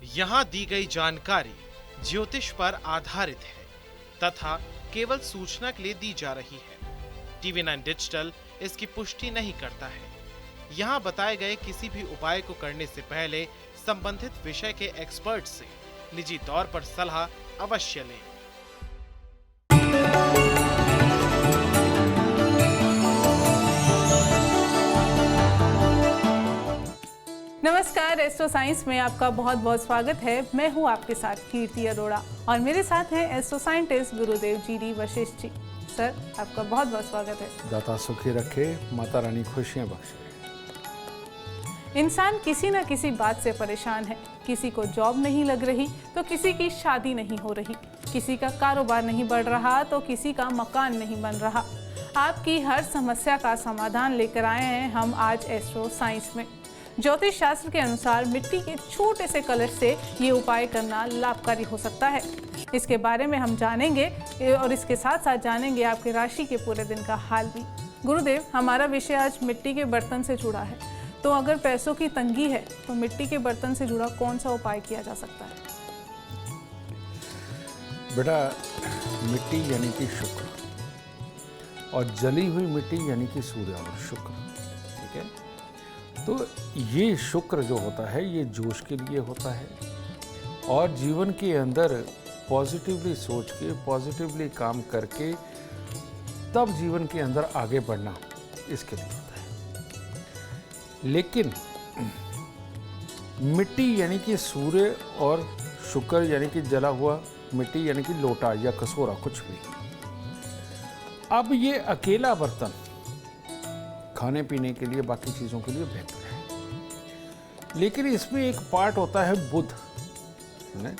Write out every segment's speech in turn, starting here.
यहाँ दी गई जानकारी ज्योतिष पर आधारित है तथा केवल सूचना के लिए दी जा रही है। TV9 डिजिटल इसकी पुष्टि नहीं करता है। यहाँ बताए गए किसी भी उपाय को करने से पहले संबंधित विषय के एक्सपर्ट से निजी तौर पर सलाह अवश्य लें। नमस्कार, एस्ट्रो साइंस में आपका बहुत बहुत स्वागत है। मैं हूं आपके साथ कीर्ति अरोड़ा और मेरे साथ हैं एस्ट्रो साइंटिस्ट गुरुदेव जी वशिष्ठ जी। सर, आपका बहुत बहुत स्वागत है। दाता सुखी रखे, माता रानी खुशियां बख्शे। इंसान किसी न किसी बात से परेशान है। किसी को जॉब नहीं लग रही तो किसी की शादी नहीं हो रही, किसी का कारोबार नहीं बढ़ रहा तो किसी का मकान नहीं बन रहा। आपकी हर समस्या का समाधान लेकर आए हैं हम आज एस्ट्रो साइंस में। ज्योतिष शास्त्र के अनुसार मिट्टी के छोटे से कलश से ये उपाय करना लाभकारी हो सकता है। इसके बारे में हम जानेंगे और इसके साथ साथ जानेंगे आपके राशि के पूरे दिन का हाल भी। गुरुदेव, हमारा विषय आज मिट्टी के बर्तन से जुड़ा है, तो अगर पैसों की तंगी है तो मिट्टी के बर्तन से जुड़ा कौन सा उपाय किया जा सकता है? बेटा, मिट्टी यानी कि शुक्र और जली हुई मिट्टी यानी कि सूर्य और शुक्र, ठीक है। तो ये शुक्र जो होता है ये जोश के लिए होता है और जीवन के अंदर पॉजिटिवली सोच के, पॉजिटिवली काम करके तब जीवन के अंदर आगे बढ़ना इसके लिए होता है। लेकिन मिट्टी यानी कि सूर्य और शुक्र यानी कि जला हुआ मिट्टी यानी कि लोटा या कसूरा कुछ भी, अब ये अकेला बर्तन खाने पीने के लिए, बाकी चीज़ों के लिए बेहतर है। लेकिन इसमें एक पार्ट होता है बुध, है?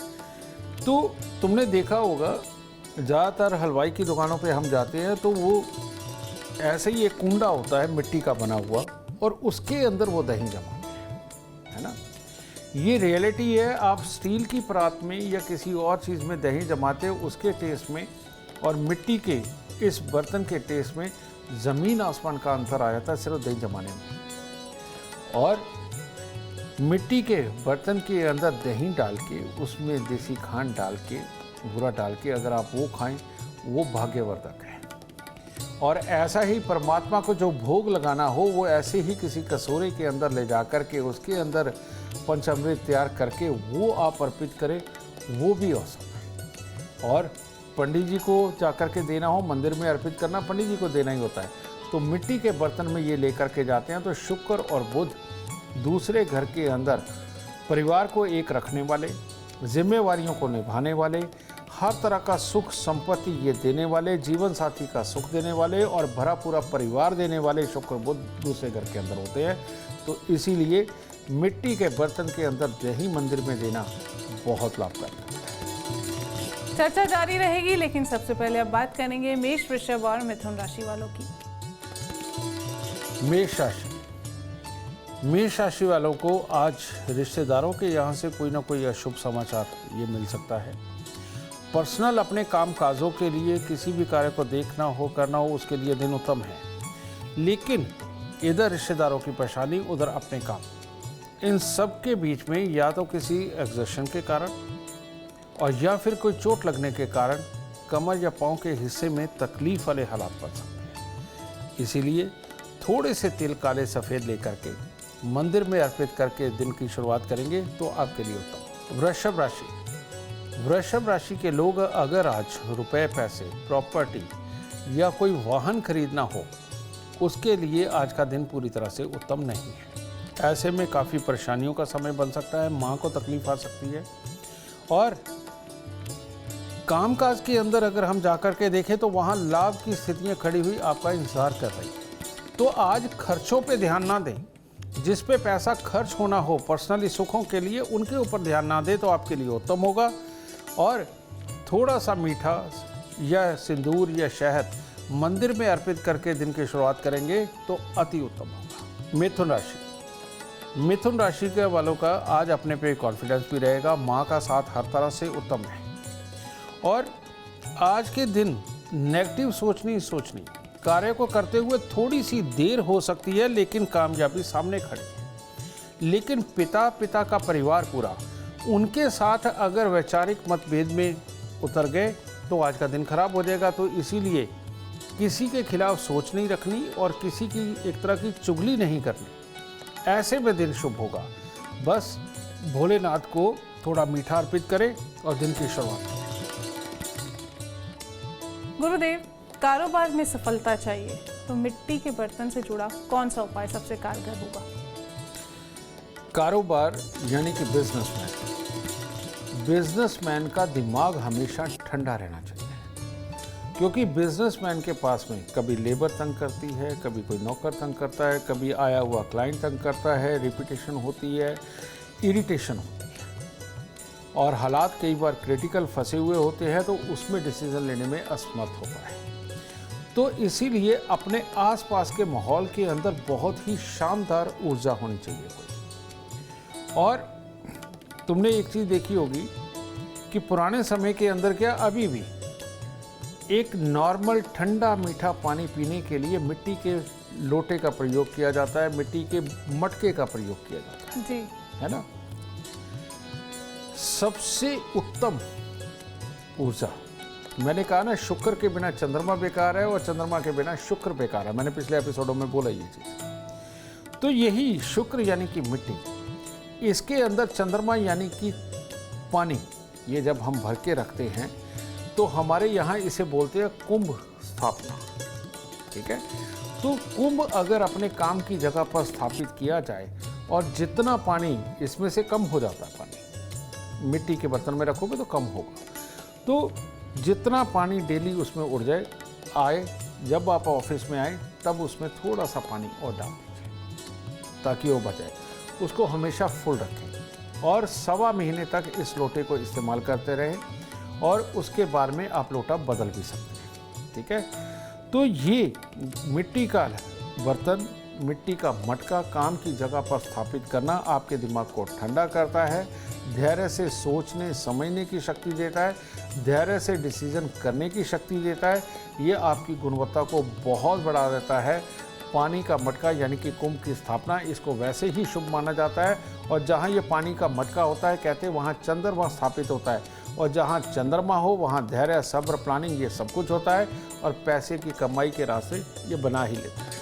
तो तुमने देखा होगा ज़्यादातर हलवाई की दुकानों पे हम जाते हैं तो वो ऐसे ही एक कुंडा होता है मिट्टी का बना हुआ और उसके अंदर वो दही जमाते हैं, है ना। ये रियलिटी है। आप स्टील की परात में या किसी और चीज़ में दही जमाते हो, उसके टेस्ट में और मिट्टी के इस बर्तन के टेस्ट में ज़मीन आसमान का अंतर आ जाता है सिर्फ दही जमाने में। और मिट्टी के बर्तन के अंदर दही डाल के, उसमें देसी खांड डाल के, बूरा डाल के अगर आप वो खाएं, वो भाग्यवर्धक है। और ऐसा ही परमात्मा को जो भोग लगाना हो वो ऐसे ही किसी कसूरे के अंदर ले जा कर के उसके अंदर पंचामृत तैयार करके वो आप अर्पित करें, वो भी औसम है। और पंडित जी को जाकर के देना हो, मंदिर में अर्पित करना पंडित जी को देना ही होता है। तो मिट्टी के बर्तन में ये लेकर के जाते हैं। तो शुक्र और बुध दूसरे घर के अंदर परिवार को एक रखने वाले, जिम्मेवारियों को निभाने वाले, हर तरह का सुख संपत्ति ये देने वाले, जीवन साथी का सुख देने वाले और भरा पूरा परिवार देने वाले शुक्र बुध दूसरे घर के अंदर होते हैं। तो इसीलिए मिट्टी के बर्तन के अंदर दही मंदिर में देना बहुत लाभकारी है। चर्चा जारी रहेगी, लेकिन सबसे पहले अब बात करेंगे मेष, वृषभ और मिथुन राशि वालों की। मेष राशि वालों को आज रिश्तेदारों के यहाँ से कोई ना कोई अशुभ समाचार ये मिल सकता है। पर्सनल अपने काम काजों के लिए किसी भी कार्य को देखना हो, करना हो, उसके लिए दिन उत्तम है। लेकिन इधर रिश्तेदारों की परेशानी, उधर अपने काम, इन सब के बीच में या तो किसी एग्जर्शन के कारण और या फिर कोई चोट लगने के कारण कमर या पांव के हिस्से में तकलीफ वाले हालात बन सकते हैं। इसीलिए थोड़े से तिल काले सफ़ेद लेकर के मंदिर में अर्पित करके दिन की शुरुआत करेंगे तो आपके लिए उत्तम। वृषभ राशि के लोग अगर आज रुपए, पैसे, प्रॉपर्टी या कोई वाहन खरीदना हो, उसके लिए आज का दिन पूरी तरह से उत्तम नहीं है। ऐसे में काफ़ी परेशानियों का समय बन सकता है, माँ को तकलीफ आ सकती है। और कामकाज के अंदर अगर हम जाकर के देखें तो वहाँ लाभ की स्थितियाँ खड़ी हुई आपका इंतजार कर रही है। तो आज खर्चों पे ध्यान ना दें। जिस पे पैसा खर्च होना हो पर्सनली सुखों के लिए, उनके ऊपर ध्यान ना दें तो आपके लिए उत्तम होगा। और थोड़ा सा मीठा या सिंदूर या शहद मंदिर में अर्पित करके दिन की शुरुआत करेंगे तो अति उत्तम होगा। मिथुन राशि के वालों का आज अपने पे कॉन्फिडेंस भी रहेगा। माँ का साथ हर तरह से उत्तम है। और आज के दिन नेगेटिव सोचनी, कार्य को करते हुए थोड़ी सी देर हो सकती है, लेकिन कामयाबी सामने खड़ी है। लेकिन पिता का परिवार पूरा उनके साथ अगर वैचारिक मतभेद में उतर गए तो आज का दिन खराब हो जाएगा। तो इसीलिए किसी के खिलाफ सोच नहीं रखनी और किसी की एक तरह की चुगली नहीं करनी, ऐसे में दिन शुभ होगा। बस भोलेनाथ को थोड़ा मीठा अर्पित करें और दिन की शुरुआत करें। गुरुदेव, कारोबार में सफलता चाहिए तो मिट्टी के बर्तन से जुड़ा कौन सा उपाय सबसे कारगर होगा? कारोबार यानी कि बिजनेसमैन का दिमाग हमेशा ठंडा रहना चाहिए, क्योंकि बिजनेसमैन के पास में कभी लेबर तंग करती है, कभी कोई नौकर तंग करता है, कभी आया हुआ क्लाइंट तंग करता है, रिपीटेशन होती है, इरिटेशन होती है और हालात कई बार क्रिटिकल फंसे हुए होते हैं, तो उसमें डिसीजन लेने में असमर्थ होता है। तो इसीलिए अपने आसपास के माहौल के अंदर बहुत ही शानदार ऊर्जा होनी चाहिए कोई। और तुमने एक चीज़ देखी होगी कि पुराने समय के अंदर क्या अभी भी एक नॉर्मल ठंडा मीठा पानी पीने के लिए मिट्टी के लोटे का प्रयोग किया जाता है, मिट्टी के मटके का प्रयोग किया जाता है जी, है ना। सबसे उत्तम ऊर्जा, मैंने कहा ना, शुक्र के बिना चंद्रमा बेकार है और चंद्रमा के बिना शुक्र बेकार है। मैंने पिछले एपिसोडों में बोला ये चीज़। तो यही शुक्र यानी कि मिट्टी, इसके अंदर चंद्रमा यानी कि पानी, ये जब हम भर के रखते हैं तो हमारे यहाँ इसे बोलते हैं कुंभ स्थापना, ठीक है। तो कुंभ अगर अपने काम की जगह पर स्थापित किया जाए और जितना पानी इसमें से कम हो जाता है, पानी मिट्टी के बर्तन में रखोगे तो कम होगा, तो जितना पानी डेली उसमें उड़ जाए, आए जब आप ऑफिस में आए तब उसमें थोड़ा सा पानी और डाल दीजिए ताकि वो बचाए। उसको हमेशा फुल रखें और 1.25 महीने तक इस लोटे को इस्तेमाल करते रहें और उसके बाद में आप लोटा बदल भी सकते हैं, ठीक है। तो ये मिट्टी का बर्तन, मिट्टी का मटका काम की जगह पर स्थापित करना आपके दिमाग को ठंडा करता है, धैर्य से सोचने समझने की शक्ति देता है, धैर्य से डिसीजन करने की शक्ति देता है। ये आपकी गुणवत्ता को बहुत बढ़ा देता है। पानी का मटका यानी कि कुंभ की स्थापना, इसको वैसे ही शुभ माना जाता है। और जहाँ ये पानी का मटका होता है, कहते हैं वहाँ चंद्रमा स्थापित होता है, और जहाँ चंद्रमा हो वहाँ धैर्य, सब्र, प्लानिंग, ये सब कुछ होता है और पैसे की कमाई के रास्ते ये बना ही लेता है।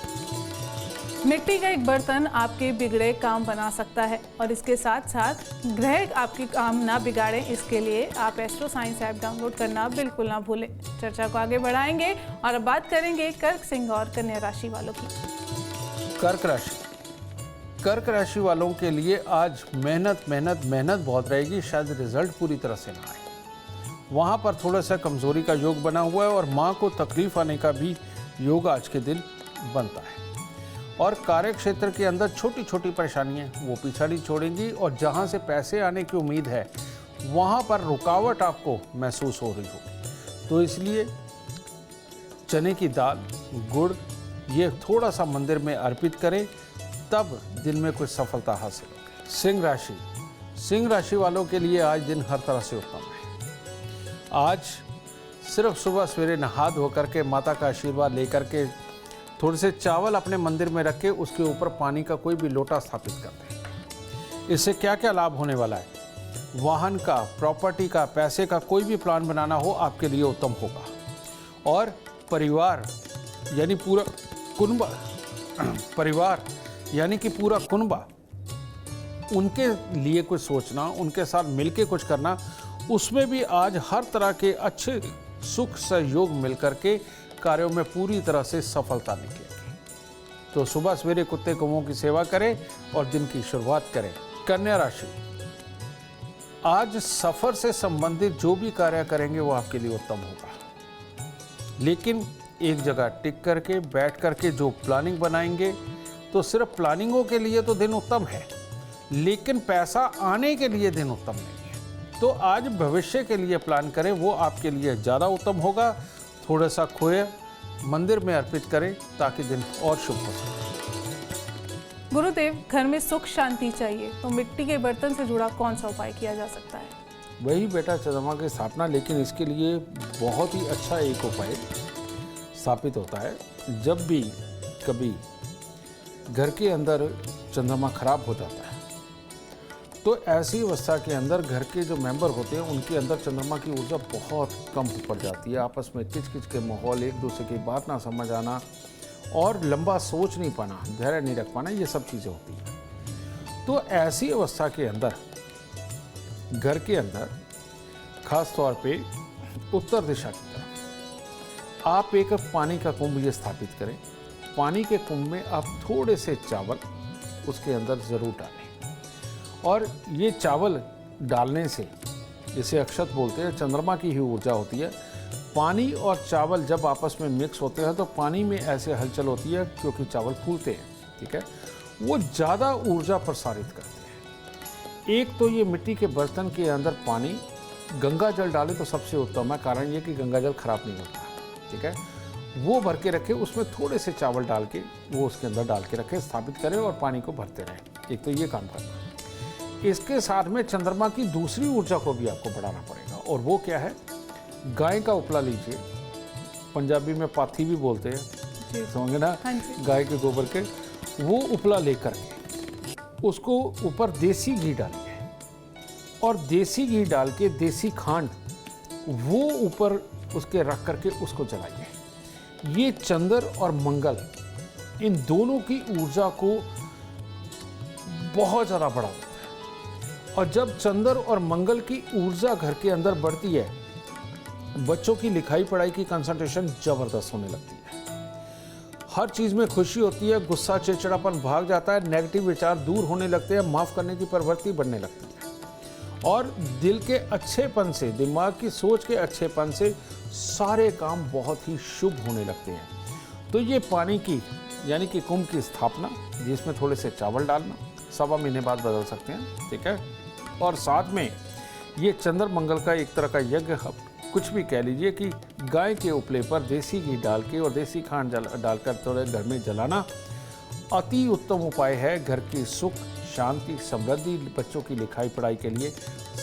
मिट्टी का एक बर्तन आपके बिगड़े काम बना सकता है और इसके साथ साथ ग्रह आपकी काम ना बिगाड़े, इसके लिए आप एस्ट्रो साइंस ऐप डाउनलोड करना बिल्कुल ना भूलें। चर्चा को आगे बढ़ाएंगे और अब बात करेंगे कर्क, सिंह और कन्या राशि वालों की। कर्क राशि वालों के लिए आज मेहनत बहुत रहेगी, शायद रिजल्ट पूरी तरह से ना आए। वहाँ पर थोड़ा सा कमजोरी का योग बना हुआ है और माँ को तकलीफ आने का भी योग आज के दिन बनता है। और कार्य क्षेत्र के अंदर छोटी छोटी परेशानियां वो पीछा नहीं छोड़ेंगी और जहां से पैसे आने की उम्मीद है वहां पर रुकावट आपको महसूस हो रही होगी। तो इसलिए चने की दाल, गुड़, ये थोड़ा सा मंदिर में अर्पित करें, तब दिन में कुछ सफलता हासिल होगी। सिंह राशि वालों के लिए आज दिन हर तरह से उत्तम है। आज सिर्फ सुबह सवेरे नहा धो करके माता का आशीर्वाद लेकर के थोड़े से चावल अपने मंदिर में रख के उसके ऊपर पानी का कोई भी लोटा स्थापित कर दें। इससे क्या क्या लाभ होने वाला है? वाहन का, प्रॉपर्टी का, पैसे का कोई भी प्लान बनाना हो आपके लिए उत्तम होगा। और परिवार यानी पूरा कुनबा, उनके लिए कुछ सोचना, उनके साथ मिलके कुछ करना, उसमें भी आज हर तरह के अच्छे सुख सहयोग मिलकर के कार्यों में पूरी तरह से सफलता निकलेगी। तो सुबह सवेरे कुत्ते कौवों की सेवा करें और दिन की शुरुआत करें। कन्या राशि, आज सफर से संबंधित जो भी कार्य करेंगे वो आपके लिए उत्तम होगा, लेकिन एक जगह टिक करके बैठ करके जो प्लानिंग बनाएंगे, तो सिर्फ प्लानिंगों के लिए तो दिन उत्तम है, लेकिन पैसा आने के लिए दिन उत्तम नहीं है। तो आज भविष्य के लिए प्लान करें, वो आपके लिए ज़्यादा उत्तम होगा। थोड़ा सा खोए मंदिर में अर्पित करें ताकि दिन और शुभ हो सके। गुरुदेव, घर में सुख शांति चाहिए तो मिट्टी के बर्तन से जुड़ा कौन सा उपाय किया जा सकता है? वही बेटा चंद्रमा की स्थापना, लेकिन इसके लिए बहुत ही अच्छा एक उपाय स्थापित होता है। जब भी कभी घर के अंदर चंद्रमा खराब हो जाता है तो ऐसी अवस्था के अंदर घर के जो मेंबर होते हैं उनके अंदर चंद्रमा की ऊर्जा बहुत कम पड़ जाती है। आपस में किच-किच के माहौल, एक दूसरे की बात ना समझ आना और लंबा सोच नहीं पाना, धैर्य नहीं रख पाना, ये सब चीज़ें होती हैं। तो ऐसी अवस्था के अंदर घर के अंदर खास तौर पे उत्तर दिशा की तरफ आप एक पानी का कुंभ ये स्थापित करें। पानी के कुंभ में आप थोड़े से चावल उसके अंदर ज़रूर डालें, और ये चावल डालने से, इसे अक्षत बोलते हैं, चंद्रमा की ही ऊर्जा होती है। पानी और चावल जब आपस में मिक्स होते हैं तो पानी में ऐसे हलचल होती है क्योंकि चावल फूलते हैं, ठीक है, वो ज़्यादा ऊर्जा प्रसारित करते हैं। एक तो ये मिट्टी के बर्तन के अंदर पानी, गंगा जल डाले तो सबसे उत्तम है, कारण ये कि गंगा जल खराब नहीं होता, ठीक है, वो भर के रखें, उसमें थोड़े से चावल डाल के वो उसके अंदर डाल के रखें, स्थापित करें और पानी को भरते रहें। एक तो ये काम करना। इसके साथ में चंद्रमा की दूसरी ऊर्जा को भी आपको बढ़ाना पड़ेगा, और वो क्या है, गाय का उपला लीजिए, पंजाबी में पाथी भी बोलते हैं, समझे ना, गाय के गोबर के, वो उपला लेकर के उसको ऊपर देसी घी डालिए, और देसी घी डाल के देसी खांड वो ऊपर उसके रख करके उसको जलाइए। ये चंद्र और मंगल, इन दोनों की ऊर्जा को बहुत ज़्यादा बढ़ा देता है, और जब चंद्र और मंगल की ऊर्जा घर के अंदर बढ़ती है, बच्चों की लिखाई पढ़ाई की कंसंट्रेशन ज़बरदस्त होने लगती है, हर चीज़ में खुशी होती है, गुस्सा चिड़चिड़ापन भाग जाता है, नेगेटिव विचार दूर होने लगते हैं, माफ़ करने की प्रवृत्ति बढ़ने लगती है, और दिल के अच्छेपन से, दिमाग की सोच के अच्छेपन से सारे काम बहुत ही शुभ होने लगते हैं। तो ये पानी की यानी कि कुंभ की स्थापना, जिसमें थोड़े से चावल डालना, 1.25 महीने बाद बदल सकते हैं, ठीक है, और साथ में ये चंद्र मंगल का एक तरह का यज्ञ, कुछ भी कह लीजिए, कि गाय के उपले पर देसी घी डाल के और देसी खांड डालकर थोड़े घर में जलाना अति उत्तम उपाय है घर की सुख शांति समृद्धि, बच्चों की लिखाई पढ़ाई के लिए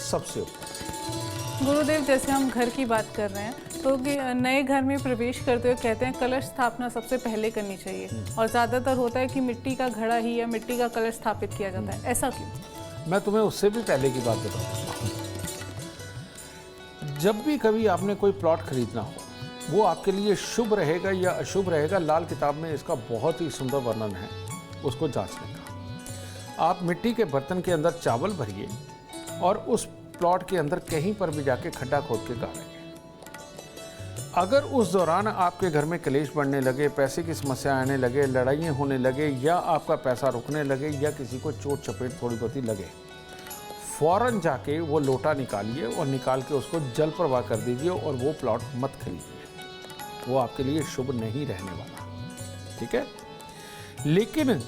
सबसे उत्तम। गुरुदेव, जैसे हम घर की बात कर रहे हैं तो नए घर में प्रवेश करते हुए कहते हैं कलश स्थापना सबसे पहले करनी चाहिए, और ज़्यादातर होता है कि मिट्टी का घड़ा ही या मिट्टी का कलश स्थापित किया जाता है, ऐसा क्यों? मैं तुम्हें उससे भी पहले की बात बताऊँ। जब भी कभी आपने कोई प्लॉट खरीदना हो, वो आपके लिए शुभ रहेगा या अशुभ रहेगा, लाल किताब में इसका बहुत ही सुंदर वर्णन है, उसको जांचने का। आप मिट्टी के बर्तन के अंदर चावल भरिए और उस प्लॉट के अंदर कहीं पर भी जाके खड्डा खोद के गाड़ेंगे। अगर उस दौरान आपके घर में क्लेश बढ़ने लगे, पैसे की समस्या आने लगे, लड़ाइयाँ होने लगे, या आपका पैसा रुकने लगे, या किसी को चोट चपेट थोड़ी बहुत ही लगे, फौरन जाके वो लोटा निकालिए और निकाल के उसको जल प्रवाह कर दीजिए, और वो प्लॉट मत खरीदिए, वो आपके लिए शुभ नहीं रहने वाला, ठीक है। लेकिन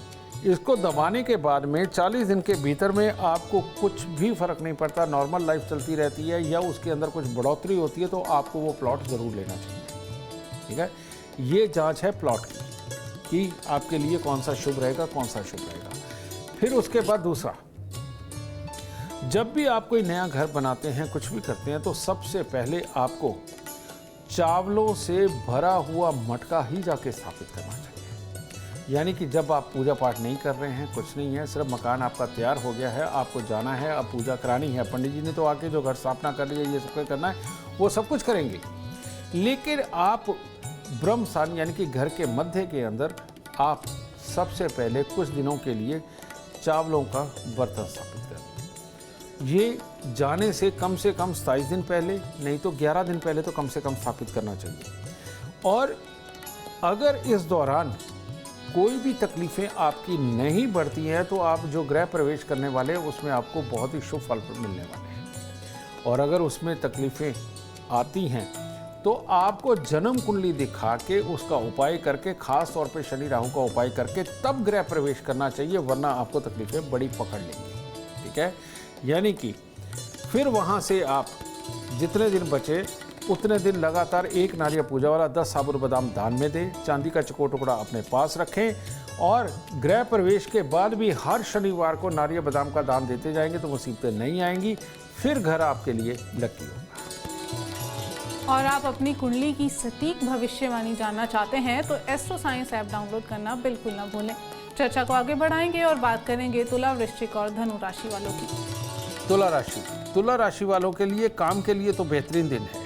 इसको दबाने के बाद में 40 दिन के भीतर में आपको कुछ भी फर्क नहीं पड़ता, नॉर्मल लाइफ चलती रहती है या उसके अंदर कुछ बढ़ोतरी होती है, तो आपको वो प्लॉट ज़रूर लेना चाहिए, ठीक है। ये जांच है प्लॉट की कि आपके लिए कौन सा शुभ रहेगा, कौन सा शुभ रहेगा। फिर उसके बाद दूसरा, जब भी आप कोई नया घर बनाते हैं, कुछ भी करते हैं, तो सबसे पहले आपको चावलों से भरा हुआ मटका ही जाके स्थापित करना चाहिए। यानी कि जब आप पूजा पाठ नहीं कर रहे हैं, कुछ नहीं है, सिर्फ मकान आपका तैयार हो गया है, आपको जाना है, अब पूजा करानी है, पंडित जी ने तो आके जो घर स्थापना कर ली है, ये सब करना है, वो सब कुछ करेंगे। लेकिन आप ब्रह्म स्थान यानी कि घर के मध्य के अंदर आप सबसे पहले कुछ दिनों के लिए चावलों का बर्तन स्थापित करें। ये जाने से कम 27 दिन पहले, नहीं तो 11 दिन पहले तो कम से कम स्थापित करना चाहिए। और अगर इस दौरान कोई भी तकलीफ़ें आपकी नहीं बढ़ती हैं, तो आप जो गृह प्रवेश करने वाले हैं उसमें आपको बहुत ही शुभ फल मिलने वाले हैं। और अगर उसमें तकलीफ़ें आती हैं तो आपको जन्म कुंडली दिखा के उसका उपाय करके, खास तौर पे शनि राहु का उपाय करके तब गृह प्रवेश करना चाहिए, वरना आपको तकलीफ़ें बड़ी पकड़ लेंगी, ठीक है। यानी कि फिर वहाँ से आप जितने दिन बचे उतने दिन लगातार एक नारियल पूजा वाला 10 साबुत बादाम दान में दें, चांदी का चकोर टुकड़ा अपने पास रखें, और गृह प्रवेश के बाद भी हर शनिवार को नारियल बादाम का दान देते जाएंगे तो मुसीबतें नहीं आएंगी, फिर घर आपके लिए लकी होगा। और आप अपनी कुंडली की सटीक भविष्यवाणी जानना चाहते हैं तो एस्ट्रो साइंस ऐप डाउनलोड करना बिल्कुल ना भूलें। चर्चा को आगे बढ़ाएंगे और बात करेंगे तुला, वृश्चिक और धनु राशि वालों की। तुला राशि वालों के लिए काम के लिए तो बेहतरीन दिन है,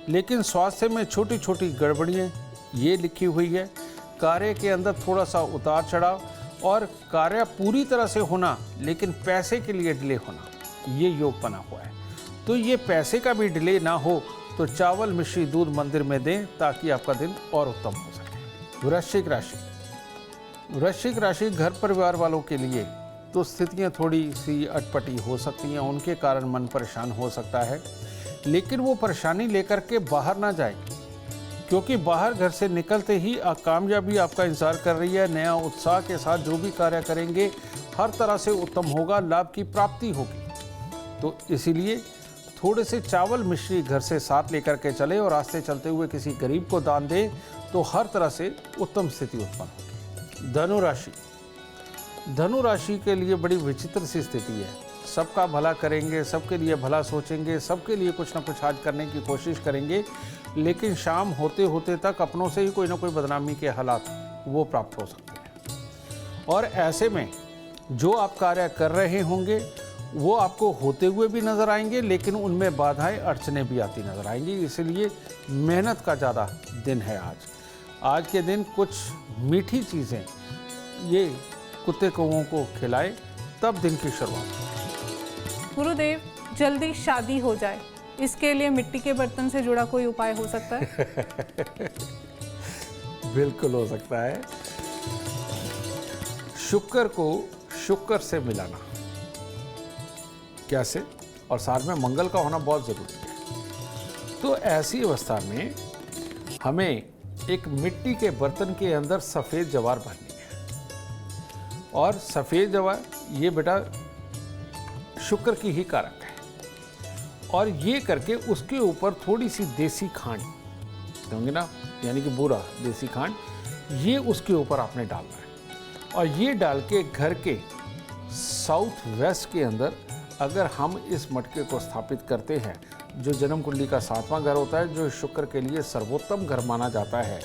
लेकिन स्वास्थ्य में छोटी छोटी गड़बड़ियाँ ये लिखी हुई है। कार्य के अंदर थोड़ा सा उतार चढ़ाव और कार्य पूरी तरह से होना लेकिन पैसे के लिए डिले होना, ये योग बना हुआ है। तो ये पैसे का भी डिले ना हो तो चावल मिश्री दूध मंदिर में दें ताकि आपका दिन और उत्तम हो सके। वृश्चिक राशि घर परिवार वालों के लिए तो स्थितियां थोड़ी सी अटपटी हो सकती हैं, उनके कारण मन परेशान हो सकता है, लेकिन वो परेशानी लेकर के बाहर ना जाए, क्योंकि बाहर घर से निकलते ही कामयाबी आपका इंतजार कर रही है। नया उत्साह के साथ जो भी कार्य करेंगे हर तरह से उत्तम होगा, लाभ की प्राप्ति होगी। तो इसीलिए थोड़े से चावल मिश्री घर से साथ लेकर के चले और रास्ते चलते हुए किसी गरीब को दान दे तो हर तरह से उत्तम स्थिति उत्पन्न होगी। धनु राशि के लिए बड़ी विचित्र सी स्थिति है। सबका भला करेंगे, सबके लिए भला सोचेंगे, सबके लिए कुछ ना कुछ आज करने की कोशिश करेंगे, लेकिन शाम होते होते तक अपनों से ही कोई ना कोई बदनामी के हालात वो प्राप्त हो सकते हैं। और ऐसे में जो आप कार्य कर रहे होंगे वो आपको होते हुए भी नजर आएंगे, लेकिन उनमें बाधाएं अड़चने भी आती नजर आएंगी। इसलिए मेहनत का ज़्यादा दिन है आज के दिन कुछ मीठी चीज़ें ये कुत्ते कौओं को खिलाए, तब दिन की शुरुआत। गुरुदेव, जल्दी शादी हो जाए, इसके लिए मिट्टी के बर्तन से जुड़ा कोई उपाय हो सकता है? बिल्कुल हो सकता है। शुक्र को शुक्र से मिलाना, कैसे? और साथ में मंगल का होना बहुत जरूरी है। तो ऐसी अवस्था में हमें एक मिट्टी के बर्तन के अंदर सफ़ेद जवार भरनी है, और सफ़ेद जवार ये बेटा शुक्र की ही कारक है। और ये करके उसके ऊपर थोड़ी सी देसी खांड होंगे ना, यानी कि बूरा देसी खांड, ये उसके ऊपर आपने डालना है। और ये डाल के घर के साउथ वेस्ट के अंदर अगर हम इस मटके को स्थापित करते हैं, जो जन्म कुंडली का 7वां घर होता है, जो शुक्र के लिए सर्वोत्तम घर माना जाता है,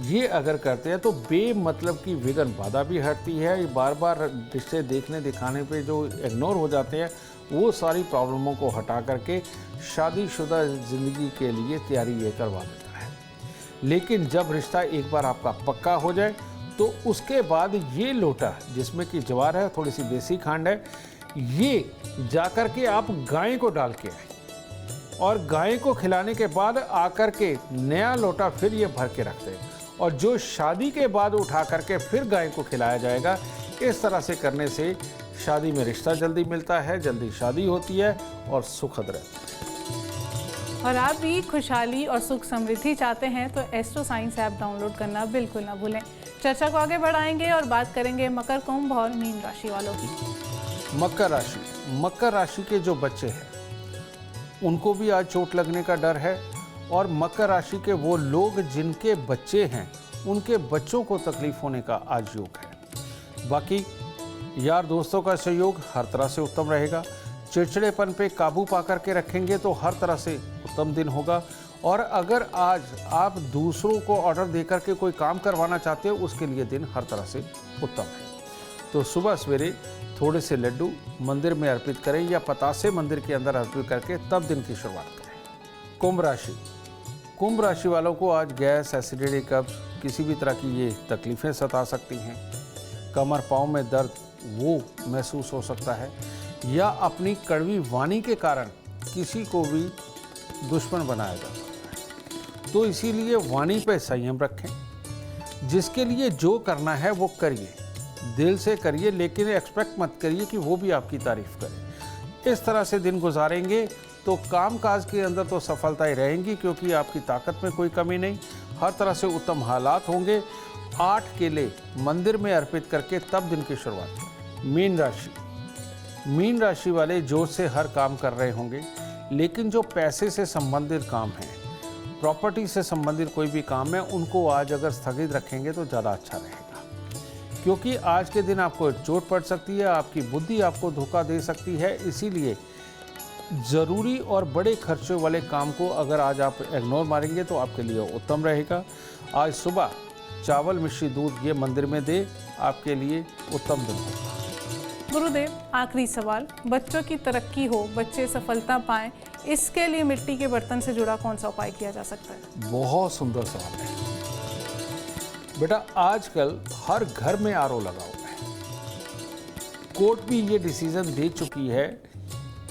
ये अगर करते हैं तो बेमतलब की विघ्न बाधा भी हटती है। बार बार रिश्ते देखने दिखाने पे जो इग्नोर हो जाते हैं, वो सारी प्रॉब्लमों को हटा करके शादीशुदा ज़िंदगी के लिए तैयारी ये करवा देता है। लेकिन जब रिश्ता एक बार आपका पक्का हो जाए तो उसके बाद ये लोटा जिसमें कि ज्वार है, थोड़ी सी देसी खांड है, ये जाकर के आप गाय को डाल के आए और गाय को खिलाने के बाद आकर के नया लोटा फिर ये भर के रखते हैं, और जो शादी के बाद उठा करके फिर गाय को खिलाया जाएगा। इस तरह से करने से शादी में रिश्ता जल्दी मिलता है, जल्दी शादी होती है और सुखद रहता है। और आप भी खुशहाली और सुख समृद्धि चाहते हैं तो एस्ट्रो साइंस ऐप डाउनलोड करना बिल्कुल ना भूलें। चर्चा को आगे बढ़ाएंगे और बात करेंगे मकर, कुंभ और मीन राशि वालों की। मकर राशि के जो बच्चे हैं उनको भी आज चोट लगने का डर है, और मकर राशि के वो लोग जिनके बच्चे हैं उनके बच्चों को तकलीफ होने का आज योग है। बाकी यार दोस्तों का सहयोग हर तरह से उत्तम रहेगा। चिड़चिड़ेपन पे काबू पा करके रखेंगे तो हर तरह से उत्तम दिन होगा। और अगर आज आप दूसरों को ऑर्डर देकर के कोई काम करवाना चाहते हो, उसके लिए दिन हर तरह से उत्तम है। तो सुबह सवेरे थोड़े से लड्डू मंदिर में अर्पित करें या पतासे मंदिर के अंदर अर्पित करके तब दिन की शुरुआत करें। कुंभ राशि वालों को आज गैस, एसिडिटी, कब्ज, किसी भी तरह की ये तकलीफ़ें सता सकती हैं। कमर पाँव में दर्द वो महसूस हो सकता है, या अपनी कड़वी वाणी के कारण किसी को भी दुश्मन बनाया जा सकता है। तो इसीलिए वाणी पे संयम रखें। जिसके लिए जो करना है वो करिए, दिल से करिए, लेकिन एक्सपेक्ट मत करिए कि वो भी आपकी तारीफ करे। इस तरह से दिन गुजारेंगे तो कामकाज के अंदर तो सफलताएं रहेंगी, क्योंकि आपकी ताकत में कोई कमी नहीं, हर तरह से उत्तम हालात होंगे। 8 केले मंदिर में अर्पित करके तब दिन की शुरुआत करें। मीन राशि वाले जोश से हर काम कर रहे होंगे, लेकिन जो पैसे से संबंधित काम है, प्रॉपर्टी से संबंधित कोई भी काम है, उनको आज अगर स्थगित रखेंगे तो ज़्यादा अच्छा रहेगा। क्योंकि आज के दिन आपको चोट पड़ सकती है, आपकी बुद्धि आपको धोखा दे सकती है। इसीलिए ज़रूरी और बड़े खर्चों वाले काम को अगर आज आप इग्नोर मारेंगे तो आपके लिए उत्तम रहेगा। आज सुबह चावल मिश्री दूध ये मंदिर में दे, आपके लिए उत्तम दिन होगा। गुरुदेव, आखिरी सवाल, बच्चों की तरक्की हो, बच्चे सफलता पाएं, इसके लिए मिट्टी के बर्तन से जुड़ा कौन सा उपाय किया जा सकता है? बहुत सुंदर सवाल है बेटा। आजकल हर घर में आरओ लगा हुआ है। कोर्ट भी ये डिसीजन दे चुकी है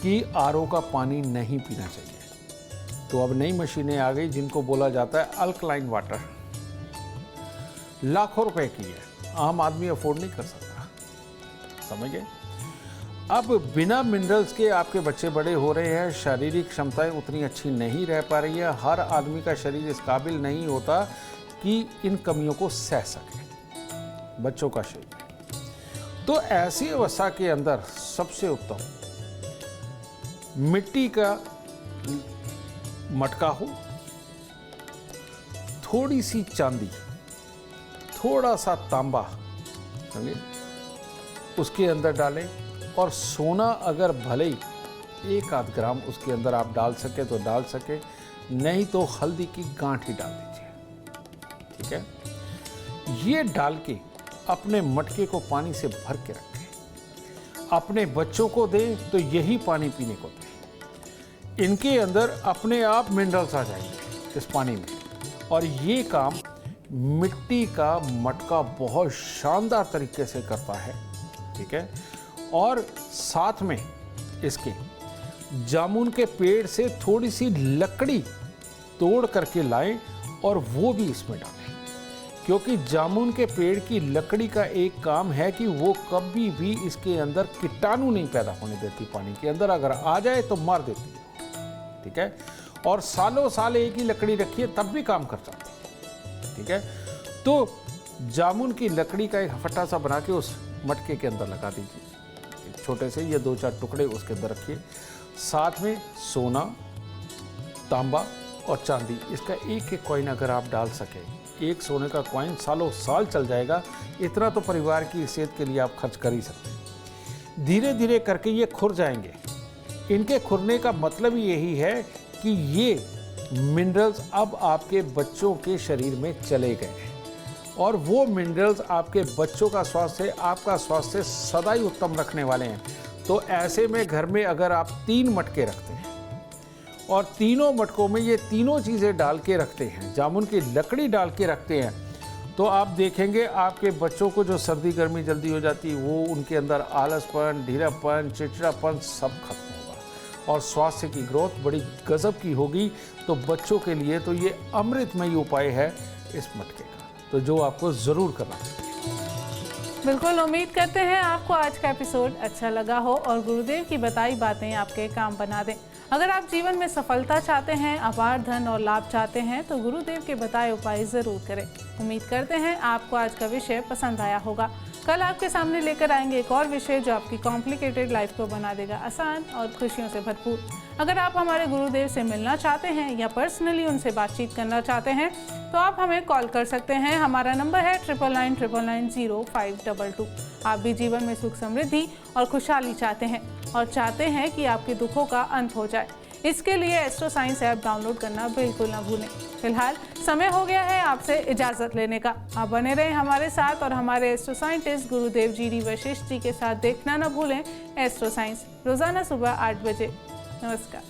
कि आरओ का पानी नहीं पीना चाहिए। तो अब नई मशीनें आ गई जिनको बोला जाता है अल्कलाइन वाटर। लाखों रुपए की है, आम आदमी अफोर्ड नहीं कर सकता, समझ गए? अब बिना मिनरल्स के आपके बच्चे बड़े हो रहे हैं, शारीरिक क्षमताएं उतनी अच्छी नहीं रह पा रही है। हर आदमी का शरीर इस काबिल नहीं होता कि इन कमियों को सह सके, बच्चों का शरीर। तो ऐसी अवस्था के अंदर सबसे उत्तम मिट्टी का मटका हो, थोड़ी सी चांदी, थोड़ा सा तांबा, समझे, उसके अंदर डालें। और सोना अगर भले ही 1-8 ग्राम उसके अंदर आप डाल सके तो डाल सके, नहीं तो हल्दी की गांठ ही डाल दीजिए, ठीक है? ये डाल के अपने मटके को पानी से भर के रखें। अपने बच्चों को दें तो यही पानी पीने को दें। इनके अंदर अपने आप मिनरल्स आ जाएंगे इस पानी में। और ये काम मिट्टी का मटका बहुत शानदार तरीके से करता है, ठीक है? और साथ में इसके जामुन के पेड़ से थोड़ी सी लकड़ी तोड़ करके लाएं और वो भी इसमें डालें, क्योंकि जामुन के पेड़ की लकड़ी का एक काम है कि वो कभी भी इसके अंदर कीटाणु नहीं पैदा होने देती। पानी के अंदर अगर आ जाए तो मार देती है, ठीक है? और सालों साल एक ही लकड़ी रखिए तब भी काम कर जाती है, ठीक है? तो जामुन की लकड़ी का एक फट्टा सा बना के उस मटके के अंदर लगा दीजिए, छोटे से ये 2-4 टुकड़े उसके अंदर रखिए। साथ में सोना, तांबा और चांदी, इसका एक कॉइन अगर आप डाल सके, एक सोने का कॉइन सालों साल चल जाएगा। इतना तो परिवार की सेहत के लिए आप खर्च कर ही सकते हैं। धीरे धीरे करके ये खुर जाएंगे। इनके खुरने का मतलब यही है कि ये मिनरल्स अब आपके बच्चों के शरीर में चले गए हैं और वो मिनरल्स आपके बच्चों का स्वास्थ्य, आपका स्वास्थ्य सदा ही उत्तम रखने वाले हैं। तो ऐसे में घर में अगर आप 3 मटके रखते हैं और तीनों मटकों में ये तीनों चीज़ें डाल के रखते हैं, जामुन की लकड़ी डाल के रखते हैं, तो आप देखेंगे आपके बच्चों को जो सर्दी गर्मी जल्दी हो जाती है वो उनके अंदर आलसपन, ढीलापन, चिड़चिड़ापन सब खत्म होगा और स्वास्थ्य की ग्रोथ बड़ी गजब की होगी। तो बच्चों के लिए तो ये अमृतमयी उपाय है इस मटके का, तो जो आपको ज़रूर करना चाहिए। बिल्कुल, उम्मीद करते हैं आपको आज का एपिसोड अच्छा लगा हो और गुरुदेव की बताई बातें आपके काम बना दें। अगर आप जीवन में सफलता चाहते हैं, अपार धन और लाभ चाहते हैं तो गुरुदेव के बताए उपाय ज़रूर करें। उम्मीद करते हैं आपको आज का विषय पसंद आया होगा। कल आपके सामने लेकर आएंगे एक और विषय जो आपकी कॉम्प्लिकेटेड लाइफ को बना देगा आसान और खुशियों से भरपूर। अगर आप हमारे गुरुदेव से मिलना चाहते हैं या पर्सनली उनसे बातचीत करना चाहते हैं तो आप हमें कॉल कर सकते हैं। हमारा नंबर है 9999900522। आप भी जीवन में सुख समृद्धि और खुशहाली चाहते हैं और चाहते हैं कि आपके दुखों का अंत हो जाए। इसके लिए एस्ट्रो साइंस ऐप डाउनलोड करना बिल्कुल ना भूलें। फिलहाल समय हो गया है आपसे इजाज़त लेने का। आप बने रहें हमारे साथ और हमारे एस्ट्रो साइंटिस्ट गुरुदेव जी वशिष्ठ जी के साथ देखना ना भूलें एस्ट्रो साइंस, रोज़ाना सुबह 8 बजे। नमस्कार।